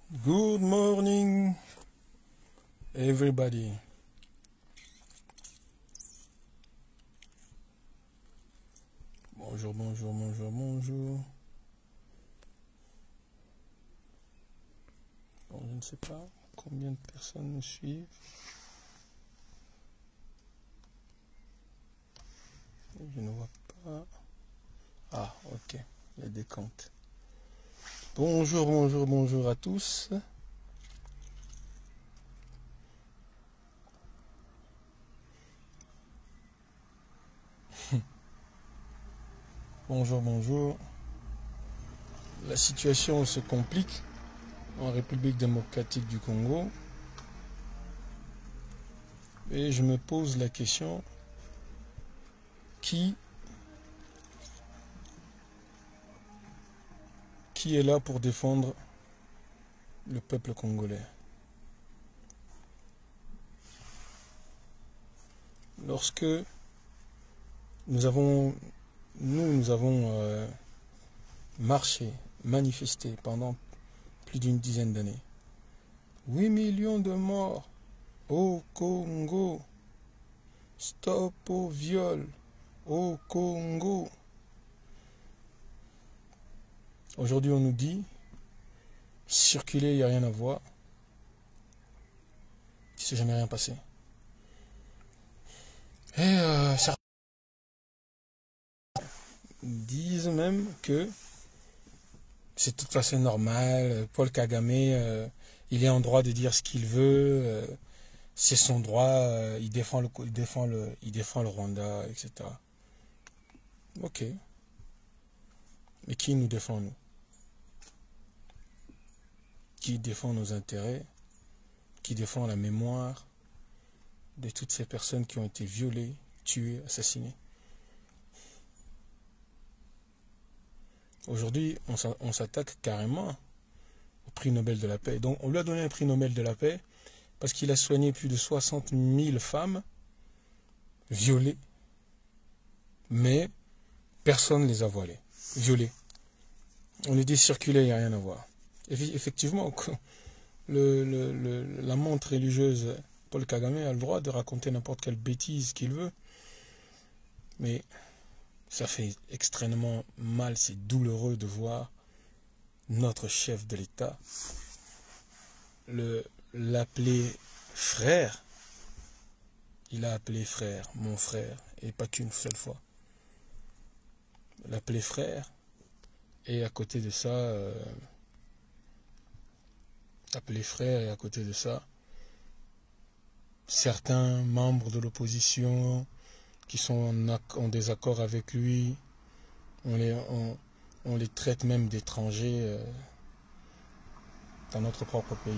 Good morning, everybody. Bonjour, bonjour, bonjour, bonjour. Bon, je ne sais pas combien de personnes nous suivent. Je ne vois pas. Ah, ok, les décomptes. Bonjour, bonjour, bonjour à tous. Bonjour, bonjour. La situation se complique en République démocratique du Congo. Et je me pose la question, qui est là pour défendre le peuple congolais? Lorsque nous avons marché, manifesté pendant plus d'une dizaine d'années. 8 millions de morts au Congo. Stop au viol au Congo. Aujourd'hui, on nous dit, circuler, il n'y a rien à voir. Il ne s'est jamais rien passé. Et certains disent même que c'est tout à fait normal. Paul Kagame, il est en droit de dire ce qu'il veut. C'est son droit. Il défend le Rwanda, etc. Ok. Mais qui nous défend, nous? Qui défend nos intérêts? Qui défend la mémoire de toutes ces personnes qui ont été violées, tuées, assassinées? Aujourd'hui, on s'attaque carrément au prix Nobel de la paix. Donc, on lui a donné un prix Nobel de la paix parce qu'il a soigné plus de 60 000 femmes violées, mais personne ne les a violées. On lui dit circuler, il n'y a rien à voir. Effectivement, la montre religieuse Paul Kagame a le droit de raconter n'importe quelle bêtise qu'il veut, mais ça fait extrêmement mal, c'est douloureux de voir notre chef de l'État l'appeler frère. Il a appelé frère, mon frère, et pas qu'une seule fois. L'appeler frère, et à côté de ça, certains membres de l'opposition qui sont en désaccord avec lui, on les traite même d'étrangers dans notre propre pays.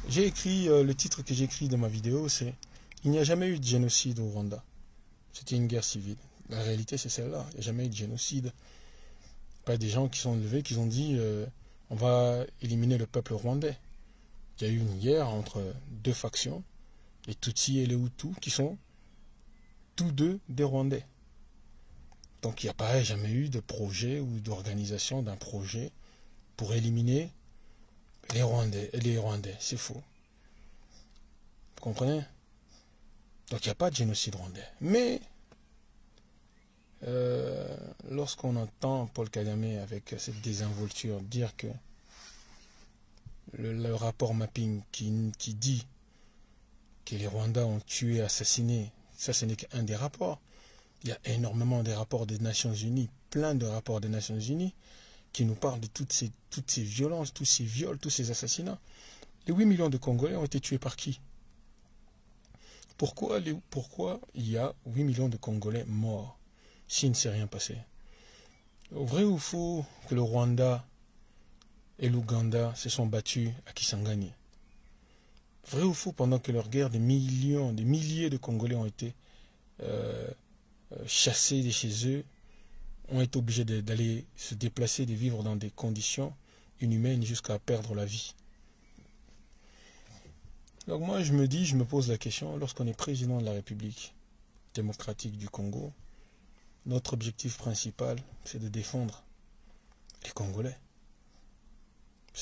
J'ai écrit, le titre que j'ai écrit dans ma vidéo, c'est « Il n'y a jamais eu de génocide au Rwanda. C'était une guerre civile. » La réalité, c'est celle-là. Il n'y a jamais eu de génocide. Pas des gens qui sont levés, qui ont dit on va éliminer le peuple rwandais. Il y a eu une guerre entre deux factions, les Tutsis et les Hutus, qui sont tous deux des Rwandais. Donc il n'y a pas jamais eu de projet ou d'organisation d'un projet pour éliminer les Rwandais. C'est faux. Vous comprenez? Donc il n'y a pas de génocide rwandais. Mais lorsqu'on entend Paul Kagame avec cette désinvolture dire que le rapport mapping qui dit que les Rwandais ont tué, assassiné, ça ce n'est qu'un des rapports. Il y a énormément de rapports des Nations Unies, plein de rapports des Nations Unies qui nous parlent de toutes ces violences, tous ces viols, tous ces assassinats. Les 8 millions de Congolais ont été tués par qui? Pourquoi il y a 8 millions de Congolais morts s'il ne s'est rien passé? Vrai ou faux que le Rwanda et l'Ouganda se sont battus à Kisangani? Vrai ou faux pendant que leur guerre, des milliers de Congolais ont été chassés de chez eux, ont été obligés d'aller se déplacer, de vivre dans des conditions inhumaines jusqu'à perdre la vie? Donc moi je me pose la question, lorsqu'on est président de la République démocratique du Congo, notre objectif principal c'est de défendre les Congolais.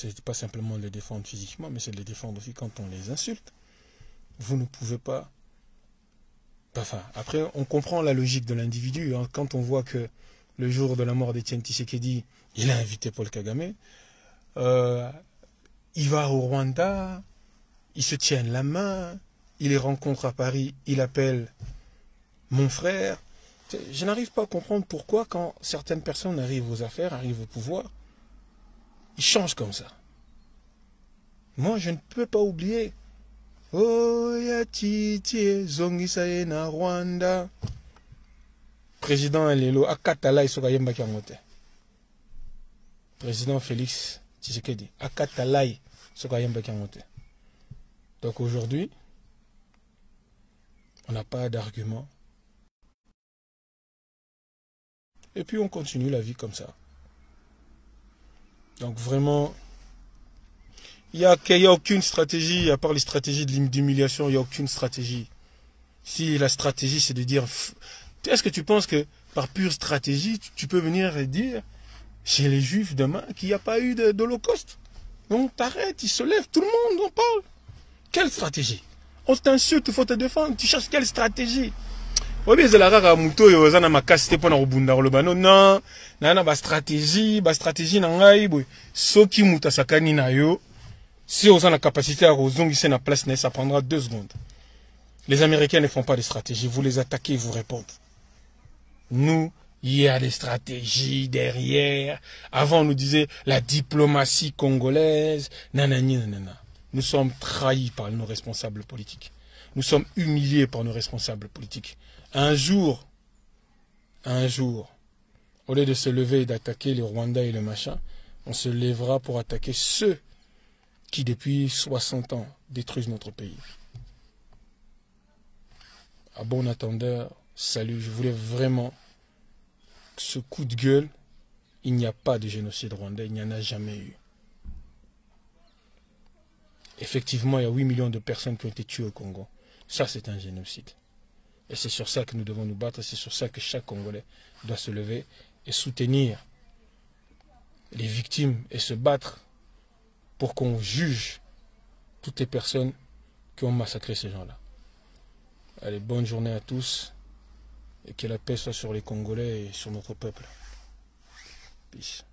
C'est pas simplement de les défendre physiquement, mais c'est de les défendre aussi quand on les insulte. Vous ne pouvez pas... Enfin, après, on comprend la logique de l'individu. Hein. Quand on voit que le jour de la mort d'Etienne Tshisekedi, il a invité Paul Kagame, il va au Rwanda, ils se tiennent la main, il les rencontre à Paris, il appelle mon frère. Je n'arrive pas à comprendre pourquoi quand certaines personnes arrivent aux affaires, arrivent au pouvoir, ils changent comme ça. Moi, je ne peux pas oublier. Oh, ya titi, zongisaye na Rwanda. Président Lelo, akatala isoka yemba kiamote. Président Félix Tshisekedi, akatala isoka yemba kiamote. Donc aujourd'hui, on n'a pas d'argument. Et puis on continue la vie comme ça. Donc vraiment, il n'y a aucune stratégie, à part les stratégies d'humiliation, il n'y a aucune stratégie. Si la stratégie c'est de dire, est-ce que tu penses que par pure stratégie, tu peux venir et dire chez les juifs demain qu'il n'y a pas eu d'holocauste? Donc t'arrêtes, ils se lèvent, tout le monde en parle. Quelle stratégie? On t'insulte, il faut te défendre, tu cherches quelle stratégie? Oui, c'est la rare muto yo zana makasite pona robunda rolobano non na ba stratégie nangai boy soki muta sakani na yo si on a la capacité à rezongisa na place ça prendra 2 secondes. Les Américains ne font pas de stratégie, vous les attaquez, ils vous répondent. Nous, il y a des stratégies derrière. Avant on nous disait la diplomatie congolaise, nanani nanana. Nous sommes trahis par nos responsables politiques. Nous sommes humiliés par nos responsables politiques. Un jour, au lieu de se lever et d'attaquer les Rwandais et le machin, on se lèvera pour attaquer ceux qui, depuis 60 ans, détruisent notre pays. À bon attendeur, salut, je voulais vraiment ce coup de gueule. Il n'y a pas de génocide rwandais, il n'y en a jamais eu. Effectivement, il y a 8 millions de personnes qui ont été tuées au Congo. Ça, c'est un génocide. Et c'est sur ça que nous devons nous battre. C'est sur ça que chaque Congolais doit se lever et soutenir les victimes et se battre pour qu'on juge toutes les personnes qui ont massacré ces gens-là. Allez, bonne journée à tous et que la paix soit sur les Congolais et sur notre peuple. Peace.